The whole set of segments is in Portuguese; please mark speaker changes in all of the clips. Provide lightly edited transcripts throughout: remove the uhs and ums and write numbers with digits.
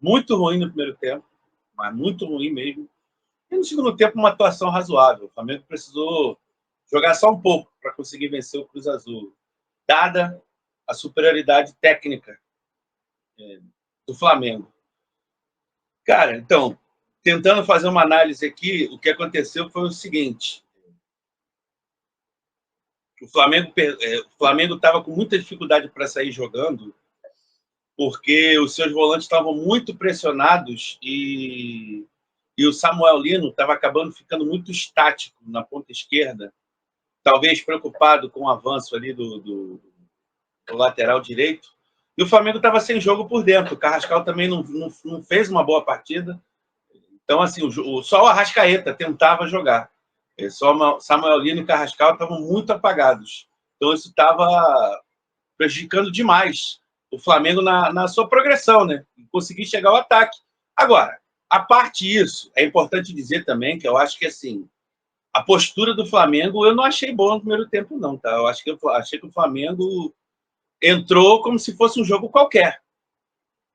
Speaker 1: muito ruim no primeiro tempo, mas muito ruim mesmo. E no segundo tempo, uma atuação razoável. O Flamengo precisou jogar só um pouco para conseguir vencer o Cruz Azul, dada a superioridade técnica do Flamengo. Cara, então, tentando fazer uma análise aqui, o que aconteceu foi o seguinte: o Flamengo estava com muita dificuldade para sair jogando, porque os seus volantes estavam muito pressionados e o Samuel Lino estava acabando ficando muito estático na ponta esquerda, talvez preocupado com o avanço ali do lateral direito. E o Flamengo estava sem jogo por dentro. O Carrascal também não fez uma boa partida. Então, assim, só o Arrascaeta tentava jogar. Só Samuel Lino e o Carrascal estavam muito apagados. Então, isso estava prejudicando demais o Flamengo na sua progressão, né? Conseguir chegar ao ataque. Agora, a parte disso, é importante dizer também que eu acho que, assim, a postura do Flamengo eu não achei boa no primeiro tempo, não, tá? Eu achei que o Flamengo entrou como se fosse um jogo qualquer.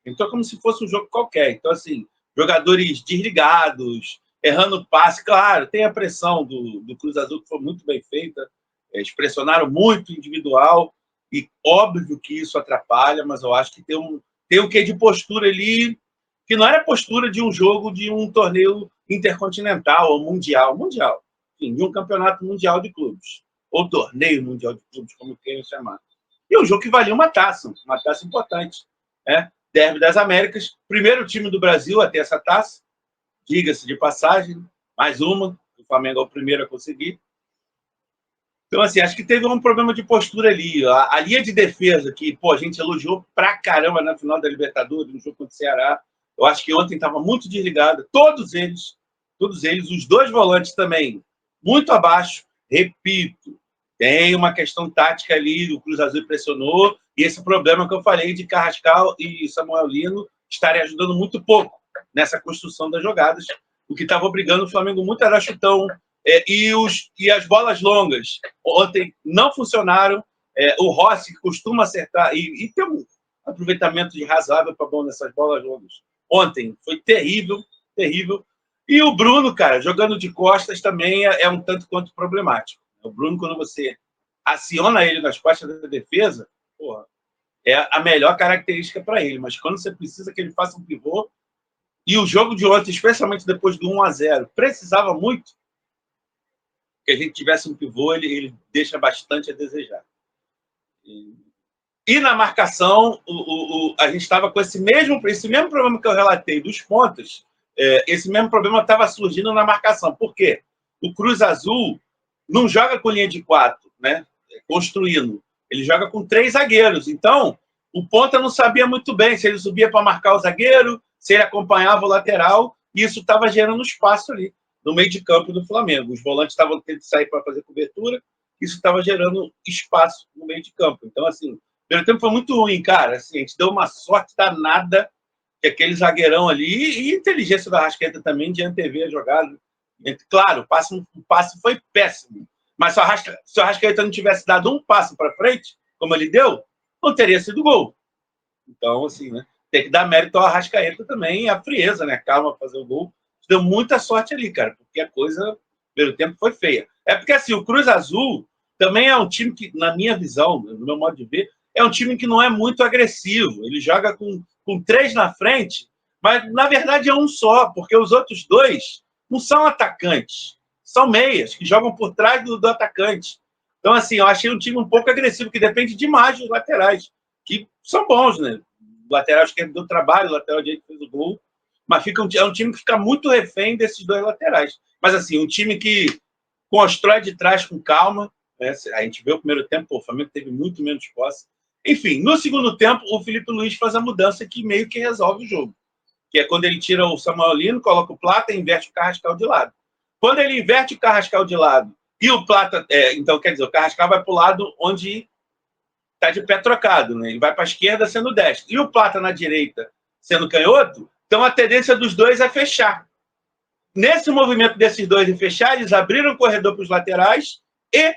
Speaker 1: Entrou como se fosse um jogo qualquer. Então, assim, jogadores desligados, errando passe. Claro, tem a pressão do Cruz Azul, que foi muito bem feita. Eles pressionaram muito individual, e óbvio que isso atrapalha, mas eu acho que tem um quê de postura ali, que não era postura de um jogo de um torneio intercontinental ou mundial. Mundial. Enfim, de um campeonato mundial de clubes. Ou torneio mundial de clubes, como queiram chamar. E um jogo que valia uma taça importante. Né? Derby das Américas, primeiro time do Brasil a ter essa taça, diga-se de passagem, mais uma, o Flamengo é o primeiro a conseguir. Então, assim, acho que teve um problema de postura ali. A linha de defesa, que a gente elogiou pra caramba na final da Libertadores, no jogo contra o Ceará, eu acho que ontem estava muito desligada. Todos eles, os dois volantes também, muito abaixo. Repito, tem uma questão tática ali, o Cruz Azul pressionou, e esse problema que eu falei de Carrascal e Samuel Lino estarem ajudando muito pouco nessa construção das jogadas. O que estava obrigando o Flamengo muito era chutão, e as bolas longas ontem não funcionaram. O Rossi costuma acertar e tem um aproveitamento de razoável para bom nessas bolas longas. Ontem foi terrível, terrível. E o Bruno, cara, jogando de costas também é um tanto quanto problemático. O Bruno, quando você aciona ele nas costas da defesa, é a melhor característica para ele. Mas quando você precisa que ele faça um pivô, e o jogo de ontem, especialmente depois do 1-0, precisava muito que a gente tivesse um pivô, ele deixa bastante a desejar. E na marcação, a gente estava com esse mesmo problema que eu relatei dos pontos, esse mesmo problema estava surgindo na marcação. Por quê? O Cruz Azul não joga com linha de 4, né? Construindo. Ele joga com 3 zagueiros. Então, o ponta não sabia muito bem se ele subia para marcar o zagueiro, se ele acompanhava o lateral, e isso estava gerando espaço ali no meio de campo do Flamengo. Os volantes estavam tendo que sair para fazer cobertura, isso estava gerando espaço no meio de campo. Então, assim, o primeiro tempo foi muito ruim, cara. Assim, a gente deu uma sorte danada que aquele zagueirão ali, e a inteligência da Arrascaeta também de antever a jogada. Claro, o passe foi péssimo, mas se o Arrascaeta não tivesse dado um passo para frente, como ele deu, não teria sido gol. Então, assim, né? Tem que dar mérito ao Arrascaeta também, a frieza, né? Calma para fazer o gol. Deu muita sorte ali, cara, porque a coisa, pelo tempo, foi feia. É porque, assim, o Cruz Azul também é um time que, na minha visão, no meu modo de ver, é um time que não é muito agressivo. Ele joga com 3 na frente, mas, na verdade, é um só, porque os outros 2 não são atacantes, são meias, que jogam por trás do atacante. Então, assim, eu achei um time um pouco agressivo, que depende demais dos laterais, que são bons, né? O lateral esquerdo deu trabalho, o lateral direito fez o gol, mas é um time que fica muito refém desses 2 laterais. Mas, assim, um time que constrói de trás com calma, né? A gente vê o primeiro tempo, o Flamengo teve muito menos posse. Enfim, no segundo tempo, o Felipe Luiz faz a mudança que meio que resolve o jogo, que é quando ele tira o Samuel Lino, coloca o Plata e inverte o Carrascal de lado. Quando ele inverte o Carrascal de lado e o Plata... então, quer dizer, o Carrascal vai para o lado onde está de pé trocado, né? Ele vai para a esquerda sendo destro. E o Plata na direita sendo canhoto, então a tendência dos 2 é fechar. Nesse movimento desses 2 em fechar, eles abriram o corredor para os laterais e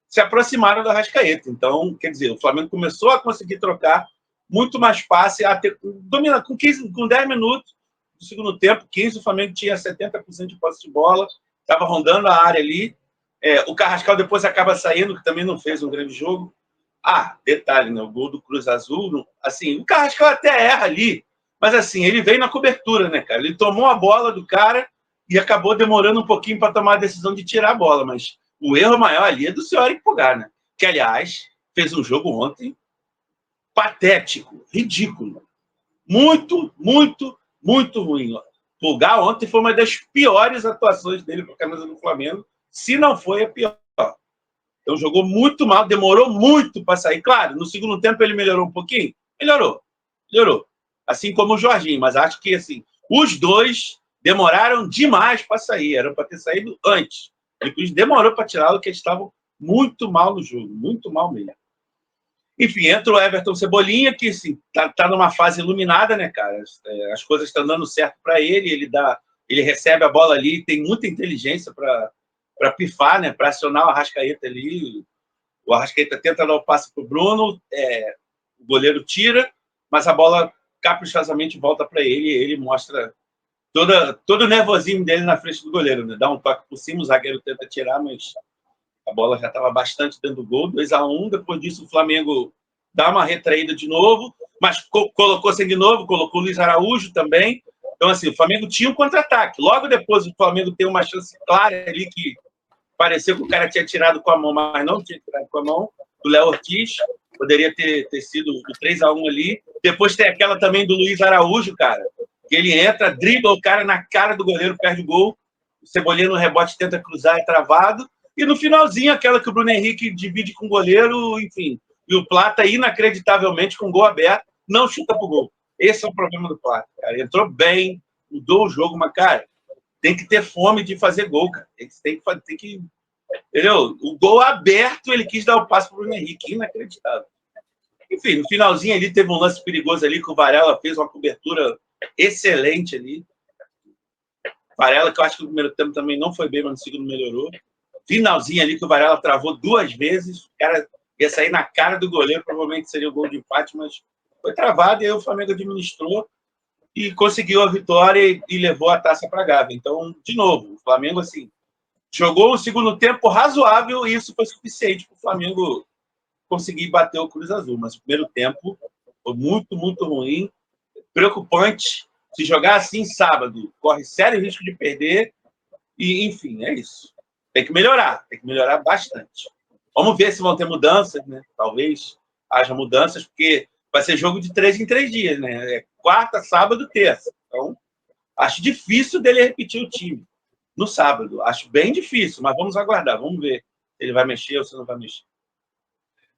Speaker 1: se aproximaram do Arrascaeta. Então, quer dizer, o Flamengo começou a conseguir trocar muito mais passe, domina com 10 minutos do segundo tempo, 15, o Flamengo tinha 70% de posse de bola, estava rondando a área ali. O Carrascal depois acaba saindo, que também não fez um grande jogo. Detalhe, né? O gol do Cruz Azul, assim, o Carrascal até erra ali, mas assim, ele veio na cobertura, né, cara? Ele tomou a bola do cara e acabou demorando um pouquinho para tomar a decisão de tirar a bola, mas o erro maior ali é do senhor Eric Pulgar, né? Que, aliás, fez um jogo ontem patético, ridículo. Muito, muito, muito ruim. Pulgar ontem foi uma das piores atuações dele com a camisa do Flamengo, se não foi a pior. Então jogou muito mal, demorou muito para sair. Claro, no segundo tempo ele melhorou um pouquinho? Melhorou. Assim como o Jorginho, mas acho que assim, os dois demoraram demais para sair, era para ter saído antes. Depois demorou para tirá-lo, porque eles estavam muito mal no jogo, muito mal mesmo. Enfim, entra o Everton Cebolinha, que assim, tá numa fase iluminada, né, cara? As coisas estão dando certo para ele, ele recebe a bola ali, tem muita inteligência para pifar, né? Para acionar o Arrascaeta ali. O Arrascaeta tenta dar o passe para o Bruno, o goleiro tira, mas a bola caprichosamente volta para ele, e ele mostra todo o nervosismo dele na frente do goleiro, né? Dá um toque por cima, o zagueiro tenta tirar, mas a bola já estava bastante dentro do gol, 2-1. Depois disso, o Flamengo dá uma retraída de novo, mas colocou de novo, colocou o Luiz Araújo também. Então, assim, o Flamengo tinha um contra-ataque. Logo depois, o Flamengo tem uma chance clara ali que pareceu que o cara tinha tirado com a mão, mas não tinha tirado com a mão, do Léo Ortiz. Poderia ter sido o 3-1 ali. Depois tem aquela também do Luiz Araújo, cara, que ele entra, dribla o cara na cara do goleiro, perde o gol. O Cebolinha no rebote tenta cruzar, é travado. E no finalzinho, aquela que o Bruno Henrique divide com o goleiro, enfim. E o Plata, inacreditavelmente, com o gol aberto, não chuta pro gol. Esse é o problema do Plata, cara. Entrou bem, mudou o jogo, mas, cara, tem que ter fome de fazer gol, cara. Tem que entendeu? O gol aberto, ele quis dar o passe pro Bruno Henrique, inacreditável. Enfim, no finalzinho ali, teve um lance perigoso ali que o Varela fez uma cobertura excelente ali. Varela, que eu acho que no primeiro tempo também não foi bem, mas no segundo melhorou. Finalzinho ali que o Varela travou 2 vezes, o cara ia sair na cara do goleiro, provavelmente seria o gol de empate, mas foi travado e aí o Flamengo administrou e conseguiu a vitória e levou a taça para a Gávea. Então, de novo, o Flamengo assim jogou um segundo tempo razoável e isso foi suficiente para o Flamengo conseguir bater o Cruz Azul, mas o primeiro tempo foi muito, muito ruim, preocupante. Se jogar assim sábado, corre sério risco de perder e, enfim, é isso. Tem que melhorar bastante. Vamos ver se vão ter mudanças, né? Talvez haja mudanças, porque vai ser jogo de 3 em 3 dias, né? Quarta, sábado, terça. Então, acho difícil dele repetir o time no sábado. Acho bem difícil, mas vamos aguardar. Vamos ver se ele vai mexer ou se não vai mexer.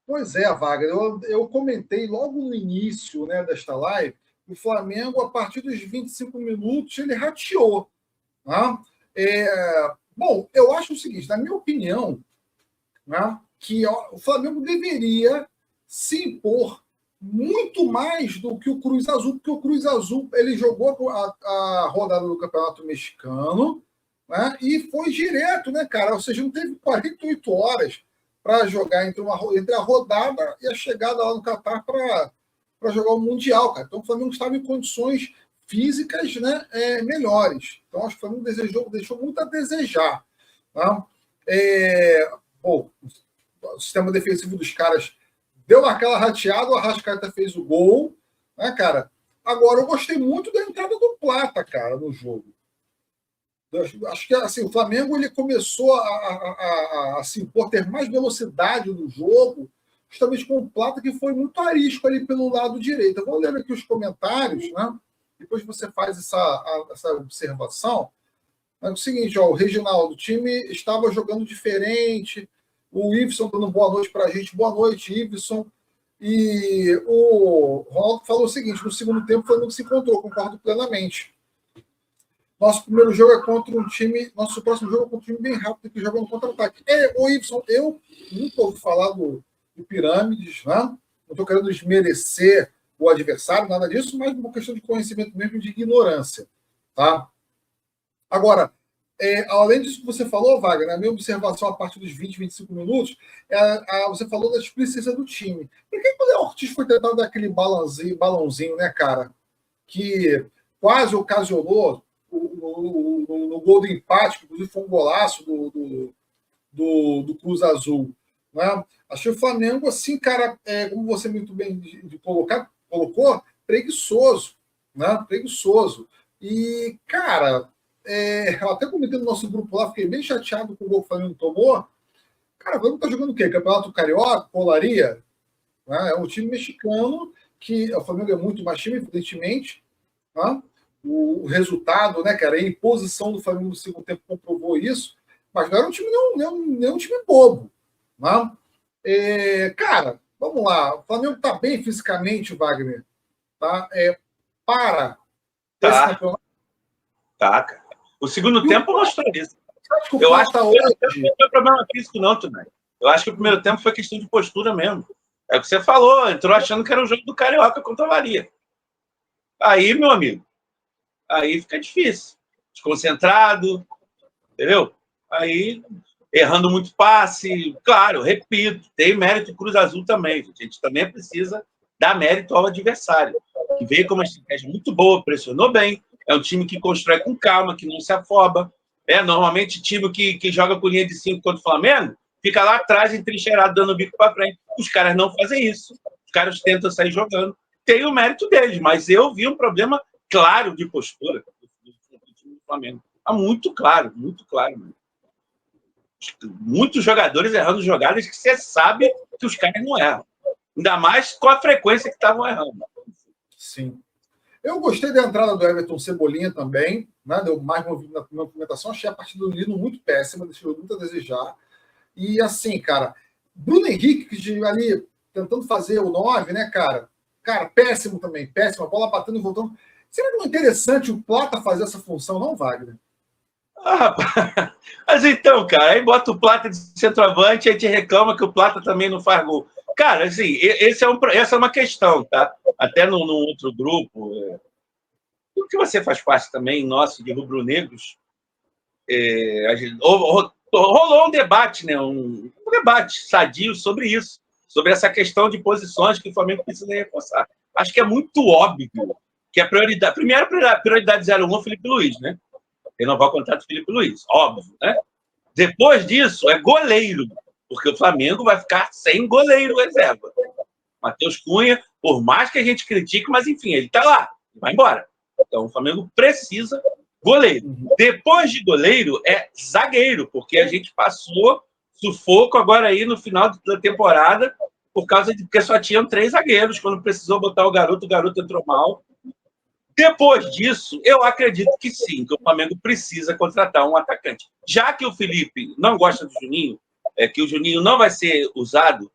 Speaker 2: Pois é, Wagner. Eu comentei logo no início, né, desta live, o Flamengo, a partir dos 25 minutos, ele rateou. Né? Bom, eu acho o seguinte, na minha opinião, né, que o Flamengo deveria se impor muito mais do que o Cruz Azul, porque o Cruz Azul ele jogou a rodada do Campeonato Mexicano, né, e foi direto, né, cara? Ou seja, não teve 48 horas para jogar entre a rodada e a chegada lá no Catar para jogar o Mundial, cara. Então o Flamengo estava em condições físicas, né, melhores. Então acho que o Flamengo deixou muito a desejar. Tá? O sistema defensivo dos caras deu aquela rateada, o Arrascaeta fez o gol, né, cara? Agora, eu gostei muito da entrada do Plata, cara, no jogo. Acho que assim, o Flamengo ele começou a se impor, ter mais velocidade no jogo, justamente com o Plata, que foi muito arisco ali pelo lado direito. Eu vou ler aqui os comentários, né? Depois você faz essa observação. Mas é o seguinte, ó, o Reginaldo, o time estava jogando diferente, o Iveson dando boa noite para a gente. Boa noite, Iveson. E o Ronaldo falou o seguinte, no segundo tempo o Flamengo se encontrou, concordo plenamente. Nosso primeiro jogo é contra um time, nosso próximo jogo é contra um time bem rápido que joga no contra-ataque. O Iveson, eu nunca ouvi falar do Pirâmides, né? Não estou querendo desmerecer o adversário, nada disso, mas uma questão de conhecimento mesmo, de ignorância, tá? Agora, além disso que você falou, Wagner, a minha observação a partir dos 20, 25 minutos, você falou da displicência do time. Por que o Léo Ortiz foi tentar dar aquele balãozinho, né, cara? Que quase ocasionou no gol do empate, que inclusive foi um golaço do Cruz Azul. Né? Achei o Flamengo, assim, cara, como você muito bem colocou, preguiçoso. Né? Preguiçoso. E, cara, eu até comentei no nosso grupo lá, fiquei bem chateado com o gol que o Flamengo tomou. Cara, o Flamengo tá jogando o quê? Campeonato Carioca? Polaria? Né? É um time mexicano, que o Flamengo é muito mais time, evidentemente. Né? O resultado, né, cara, a imposição do Flamengo no segundo tempo comprovou isso, mas não era um time, não um time bobo. Né? Cara, vamos lá. O Flamengo tá bem fisicamente, Wagner. Tá? Para esse campeonato.
Speaker 1: Tá, cara. O segundo tempo mostrou isso.
Speaker 2: Eu acho que hoje
Speaker 1: não foi problema físico, não, também. Eu acho que o primeiro tempo foi questão de postura mesmo. É o que você falou, entrou achando que era o jogo do Carioca contra o Avaria. Aí, meu amigo, aí fica difícil. Desconcentrado, entendeu? Aí, errando muito passe. Claro, repito, tem mérito Cruz Azul também. A gente também precisa dar mérito ao adversário, que veio com uma estratégia muito boa, pressionou bem. É um time que constrói com calma, que não se afoba. Normalmente, time que joga com linha de 5 contra o Flamengo, fica lá atrás, entrincheirado, dando bico para frente. Os caras não fazem isso. Os caras tentam sair jogando. Tem o mérito deles, mas eu vi um problema claro de postura do time do Flamengo. Muito claro, mano. Muitos jogadores errando jogadas que você sabe que os caras não erram. Ainda mais com a frequência que estavam errando.
Speaker 2: Sim. Eu gostei da entrada do Everton Cebolinha também, né? Deu mais movimentação. Achei a partida do Lino muito péssima, deixou muito a desejar. E assim, cara, Bruno Henrique, ali tentando fazer o 9, né, cara? Cara, péssimo também, péssimo. A bola batendo e voltando. Seria não interessante o Plata fazer essa função, não, Wagner?
Speaker 1: Mas então, cara, aí bota o Plata de centroavante e a gente reclama que o Plata também não faz gol. Cara, assim, essa é uma questão, tá? Até num outro grupo, que você faz parte também, nosso, de rubro-negros, rolou um debate, né? Um debate sadio sobre isso, sobre essa questão de posições que o Flamengo precisa reforçar. Acho que é muito óbvio que a prioridade... Primeiro, prioridade 01 é o Felipe Luiz, né? Renovar o contrato do Felipe Luiz, óbvio, né? Depois disso, é goleiro, porque o Flamengo vai ficar sem goleiro reserva. Matheus Cunha, por mais que a gente critique, mas enfim, ele está lá, vai embora. Então, o Flamengo precisa goleiro. Depois de goleiro, é zagueiro, porque a gente passou sufoco agora aí no final da temporada, porque só tinham 3 zagueiros. Quando precisou botar o garoto entrou mal. Depois disso, eu acredito que sim, que o Flamengo precisa contratar um atacante. Já que o Felipe não gosta do Juninho, que o Juninho não vai ser usado,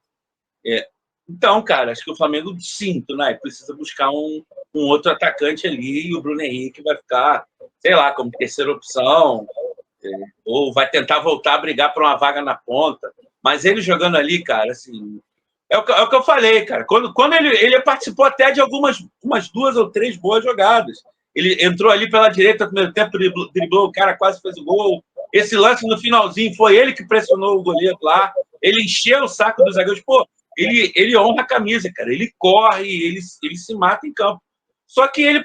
Speaker 1: então, cara, acho que o Flamengo, sinto, né? Precisa buscar um outro atacante ali e o Bruno Henrique vai ficar, sei lá, como terceira opção, ou vai tentar voltar a brigar por uma vaga na ponta. Mas ele jogando ali, cara, assim... É o que eu falei, cara. Quando ele participou até de umas 2 ou 3 boas jogadas. Ele entrou ali pela direita no primeiro tempo, driblou o cara, quase fez o gol. Esse lance no finalzinho foi ele que pressionou o goleiro lá. Ele encheu o saco dos zagueiros. Pô, ele honra a camisa, cara. Ele corre, ele se mata em campo. Só que ele